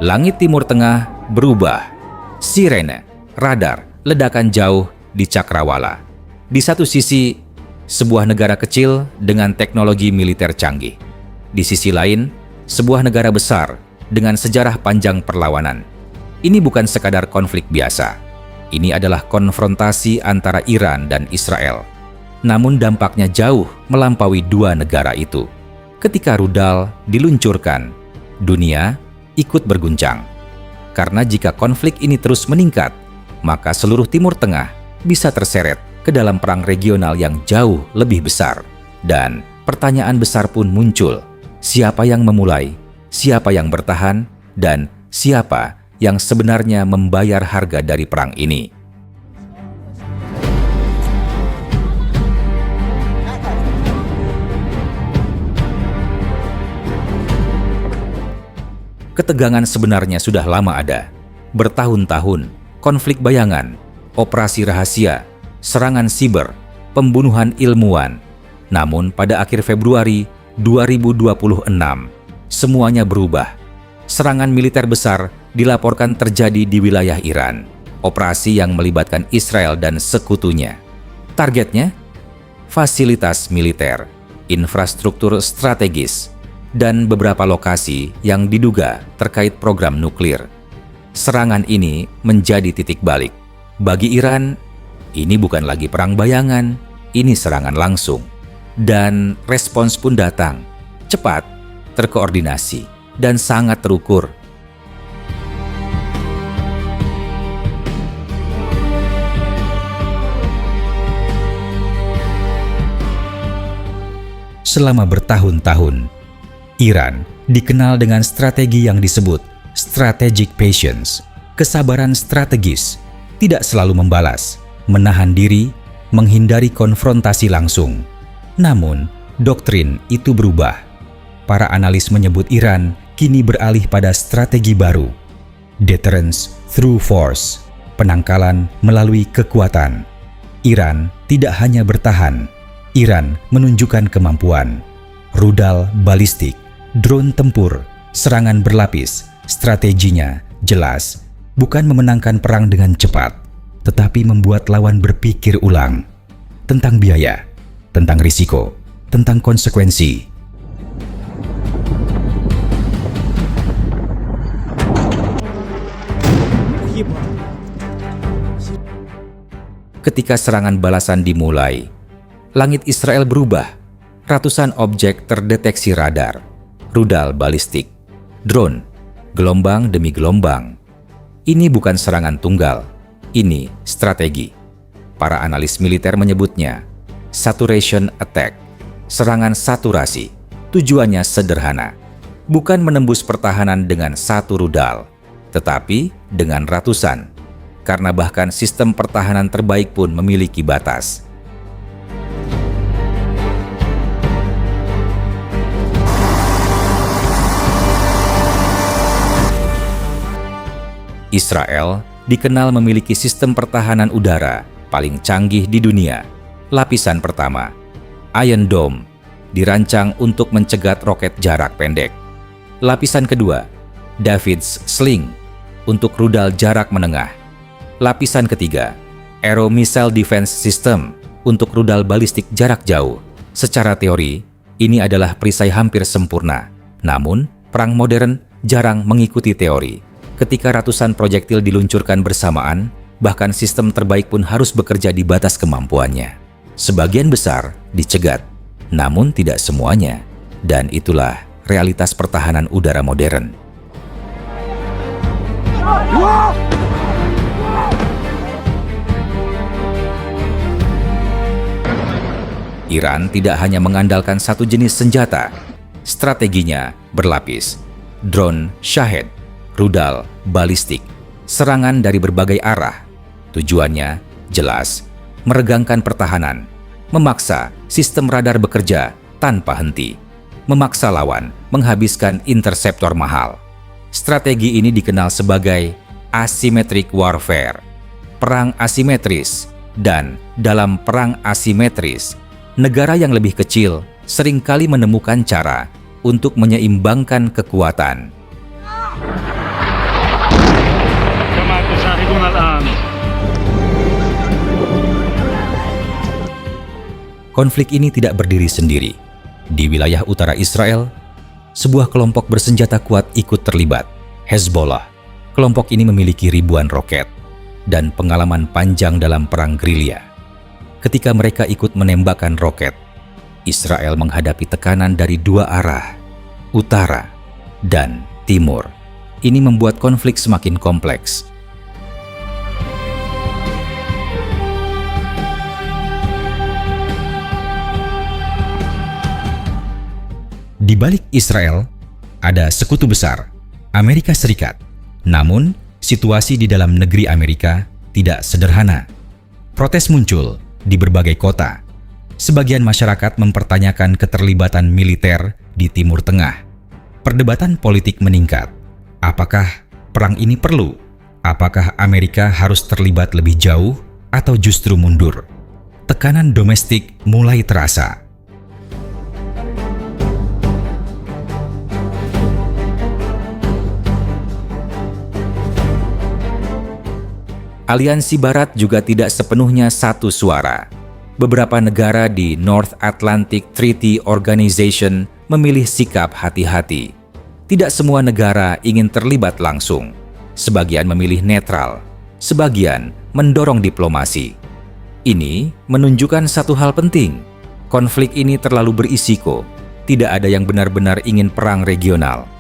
Langit Timur Tengah berubah. Sirene, radar, ledakan jauh di cakrawala. Di satu sisi, sebuah negara kecil dengan teknologi militer canggih. Di sisi lain, sebuah negara besar dengan sejarah panjang perlawanan. Ini bukan sekadar konflik biasa. Ini adalah konfrontasi antara Iran dan Israel. Namun dampaknya jauh melampaui dua negara itu. Ketika rudal diluncurkan, dunia ikut berguncang. Karena jika konflik ini terus meningkat, maka seluruh Timur Tengah bisa terseret ke dalam perang regional yang jauh lebih besar. Dan pertanyaan besar pun muncul. Siapa yang memulai? Siapa yang bertahan? Dan siapa yang sebenarnya membayar harga dari perang ini? Ketegangan sebenarnya sudah lama ada. Bertahun-tahun, konflik bayangan, operasi rahasia, serangan siber, pembunuhan ilmuwan. Namun pada akhir Februari 2026, semuanya berubah. Serangan militer besar dilaporkan terjadi di wilayah Iran. Operasi yang melibatkan Israel dan sekutunya. Targetnya? Fasilitas militer, infrastruktur strategis, dan beberapa lokasi yang diduga terkait program nuklir. Serangan ini menjadi titik balik. Bagi Iran, ini bukan lagi perang bayangan, ini serangan langsung. Dan respons pun datang, cepat, terkoordinasi, dan sangat terukur. Selama bertahun-tahun, Iran dikenal dengan strategi yang disebut strategic patience, kesabaran strategis, tidak selalu membalas, menahan diri, menghindari konfrontasi langsung. Namun, doktrin itu berubah. Para analis menyebut Iran kini beralih pada strategi baru, deterrence through force, penangkalan melalui kekuatan. Iran tidak hanya bertahan, Iran menunjukkan kemampuan. Rudal balistik, drone tempur, serangan berlapis, strateginya jelas, bukan memenangkan perang dengan cepat, tetapi membuat lawan berpikir ulang tentang biaya, tentang risiko, tentang konsekuensi. Ketika serangan balasan dimulai, langit Israel berubah. Ratusan objek terdeteksi radar, rudal balistik, drone, gelombang demi gelombang. Ini bukan serangan tunggal, ini strategi. Para analis militer menyebutnya saturation attack, serangan saturasi. Tujuannya sederhana, bukan menembus pertahanan dengan satu rudal, tetapi dengan ratusan. Karena bahkan sistem pertahanan terbaik pun memiliki batas. Israel dikenal memiliki sistem pertahanan udara paling canggih di dunia. Lapisan pertama, Iron Dome, dirancang untuk mencegat roket jarak pendek. Lapisan kedua, David's Sling, untuk rudal jarak menengah. Lapisan ketiga, Aero Missile Defense System, untuk rudal balistik jarak jauh. Secara teori, ini adalah perisai hampir sempurna. Namun, perang modern jarang mengikuti teori. Ketika ratusan proyektil diluncurkan bersamaan, bahkan sistem terbaik pun harus bekerja di batas kemampuannya. Sebagian besar dicegat, namun tidak semuanya. Dan itulah realitas pertahanan udara modern. Iran tidak hanya mengandalkan satu jenis senjata. Strateginya berlapis. Drone Shahed, rudal balistik, serangan dari berbagai arah. Tujuannya jelas, meregangkan pertahanan, memaksa sistem radar bekerja tanpa henti, memaksa lawan menghabiskan interseptor mahal. Strategi ini dikenal sebagai asymmetric warfare, perang asimetris. Dan dalam perang asimetris, negara yang lebih kecil seringkali menemukan cara untuk menyeimbangkan kekuatan. Konflik ini tidak berdiri sendiri. Di wilayah utara Israel, sebuah kelompok bersenjata kuat ikut terlibat, Hezbollah. Kelompok ini memiliki ribuan roket dan pengalaman panjang dalam perang gerilya. Ketika mereka ikut menembakkan roket, Israel menghadapi tekanan dari dua arah, utara dan timur. Ini membuat konflik semakin kompleks. Di balik Israel, ada sekutu besar, Amerika Serikat. Namun, situasi di dalam negeri Amerika tidak sederhana. Protes muncul di berbagai kota. Sebagian masyarakat mempertanyakan keterlibatan militer di Timur Tengah. Perdebatan politik meningkat. Apakah perang ini perlu? Apakah Amerika harus terlibat lebih jauh atau justru mundur? Tekanan domestik mulai terasa. Aliansi Barat juga tidak sepenuhnya satu suara. Beberapa negara di North Atlantic Treaty Organization memilih sikap hati-hati. Tidak semua negara ingin terlibat langsung. Sebagian memilih netral, sebagian mendorong diplomasi. Ini menunjukkan satu hal penting. Konflik ini terlalu berisiko. Tidak ada yang benar-benar ingin perang regional.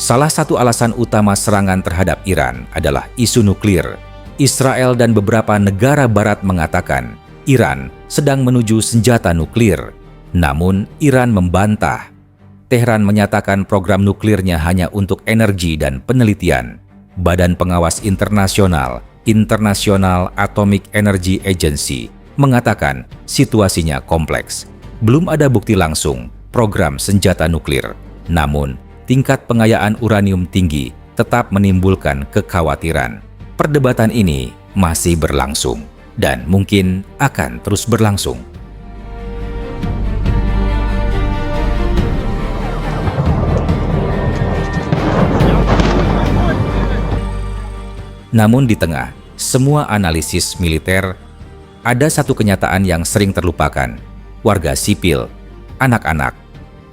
Salah satu alasan utama serangan terhadap Iran adalah isu nuklir. Israel dan beberapa negara Barat mengatakan Iran sedang menuju senjata nuklir. Namun, Iran membantah. Tehran menyatakan program nuklirnya hanya untuk energi dan penelitian. Badan Pengawas Internasional, International Atomic Energy Agency, mengatakan situasinya kompleks. Belum ada bukti langsung program senjata nuklir. Namun, tingkat pengayaan uranium tinggi tetap menimbulkan kekhawatiran. Perdebatan ini masih berlangsung dan mungkin akan terus berlangsung. Namun di tengah semua analisis militer, ada satu kenyataan yang sering terlupakan. Warga sipil, anak-anak,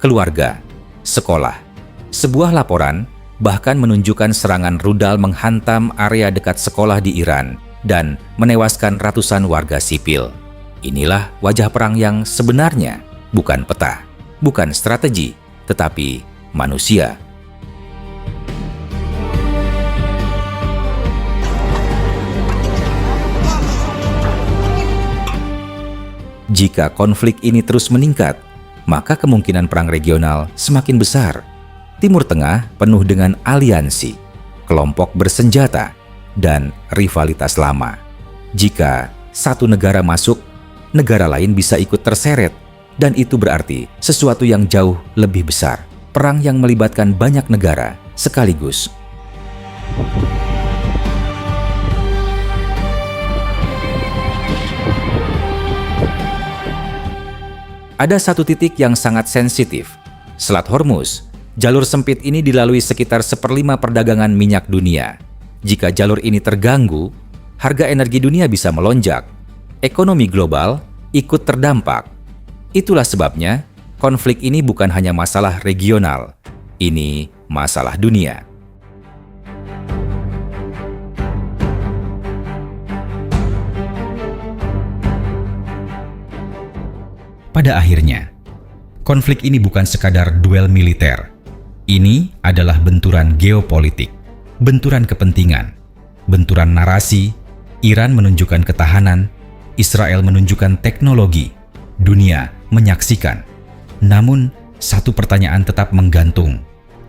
keluarga, sekolah. Sebuah laporan bahkan menunjukkan serangan rudal menghantam area dekat sekolah di Iran dan menewaskan ratusan warga sipil. Inilah wajah perang yang sebenarnya, bukan peta, bukan strategi, tetapi manusia. Jika konflik ini terus meningkat, maka kemungkinan perang regional semakin besar. Timur Tengah penuh dengan aliansi, kelompok bersenjata, dan rivalitas lama. Jika satu negara masuk, negara lain bisa ikut terseret, dan itu berarti sesuatu yang jauh lebih besar. Perang yang melibatkan banyak negara sekaligus. Ada satu titik yang sangat sensitif, Selat Hormuz. Jalur sempit ini dilalui sekitar 1/5 perdagangan minyak dunia. Jika jalur ini terganggu, harga energi dunia bisa melonjak. Ekonomi global ikut terdampak. Itulah sebabnya konflik ini bukan hanya masalah regional, ini masalah dunia. Pada akhirnya, konflik ini bukan sekadar duel militer. Ini adalah benturan geopolitik, benturan kepentingan, benturan narasi. Iran menunjukkan ketahanan, Israel menunjukkan teknologi, dunia menyaksikan. Namun, satu pertanyaan tetap menggantung.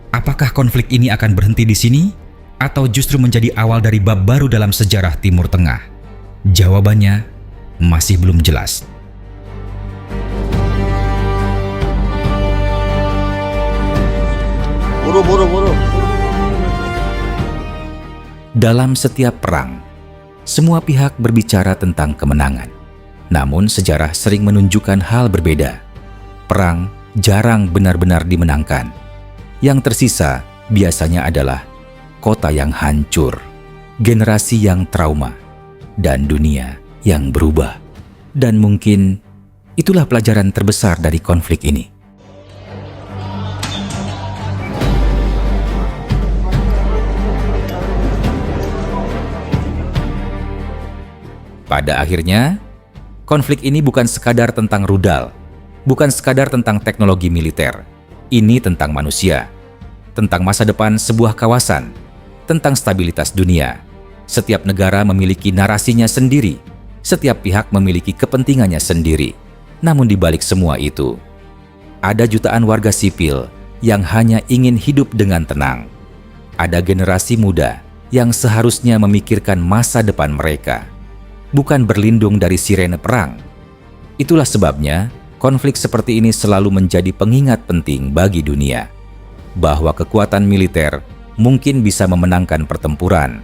Apakah konflik ini akan berhenti di sini? Atau justru menjadi awal dari bab baru dalam sejarah Timur Tengah? Jawabannya masih belum jelas. Buru. Dalam setiap perang, semua pihak berbicara tentang kemenangan. Namun sejarah sering menunjukkan hal berbeda. Perang jarang benar-benar dimenangkan. Yang tersisa biasanya adalah kota yang hancur, generasi yang trauma, dan dunia yang berubah. Dan mungkin itulah pelajaran terbesar dari konflik ini. Pada akhirnya, konflik ini bukan sekadar tentang rudal, bukan sekadar tentang teknologi militer. Ini tentang manusia, tentang masa depan sebuah kawasan, tentang stabilitas dunia. Setiap negara memiliki narasinya sendiri, setiap pihak memiliki kepentingannya sendiri. Namun di balik semua itu, ada jutaan warga sipil yang hanya ingin hidup dengan tenang. Ada generasi muda yang seharusnya memikirkan masa depan mereka, bukan berlindung dari sirene perang. Itulah sebabnya konflik seperti ini selalu menjadi pengingat penting bagi dunia, bahwa kekuatan militer mungkin bisa memenangkan pertempuran,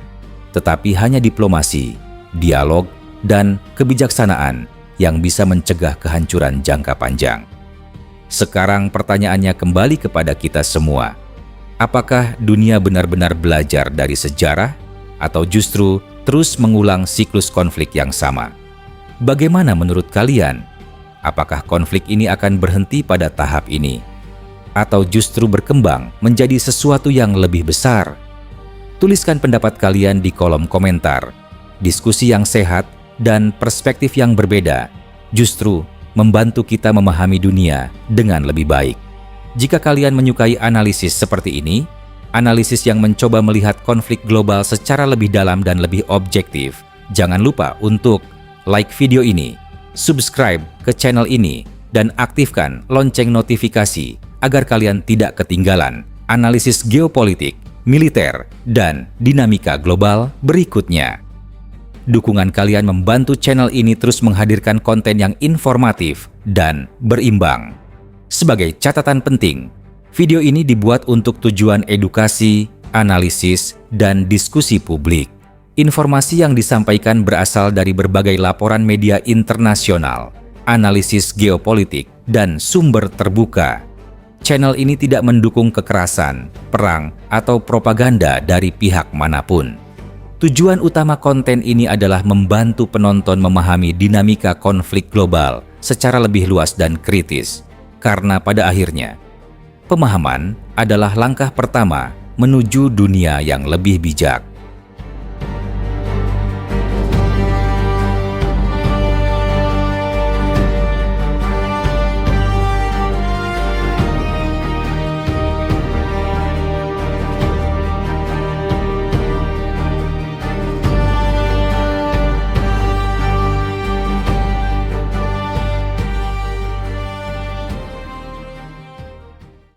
tetapi hanya diplomasi, dialog, dan kebijaksanaan yang bisa mencegah kehancuran jangka panjang. Sekarang pertanyaannya kembali kepada kita semua. Apakah dunia benar-benar belajar dari sejarah atau justru terus mengulang siklus konflik yang sama? Bagaimana menurut kalian? Apakah konflik ini akan berhenti pada tahap ini? Atau justru berkembang menjadi sesuatu yang lebih besar? Tuliskan pendapat kalian di kolom komentar. Diskusi yang sehat dan perspektif yang berbeda justru membantu kita memahami dunia dengan lebih baik. Jika kalian menyukai analisis seperti ini, analisis yang mencoba melihat konflik global secara lebih dalam dan lebih objektif, jangan lupa untuk like video ini, subscribe ke channel ini, dan aktifkan lonceng notifikasi agar kalian tidak ketinggalan analisis geopolitik, militer, dan dinamika global berikutnya. Dukungan kalian membantu channel ini terus menghadirkan konten yang informatif dan berimbang. Sebagai catatan penting, video ini dibuat untuk tujuan edukasi, analisis, dan diskusi publik. Informasi yang disampaikan berasal dari berbagai laporan media internasional, analisis geopolitik, dan sumber terbuka. Channel ini tidak mendukung kekerasan, perang, atau propaganda dari pihak manapun. Tujuan utama konten ini adalah membantu penonton memahami dinamika konflik global secara lebih luas dan kritis, karena pada akhirnya, pemahaman adalah langkah pertama menuju dunia yang lebih bijak.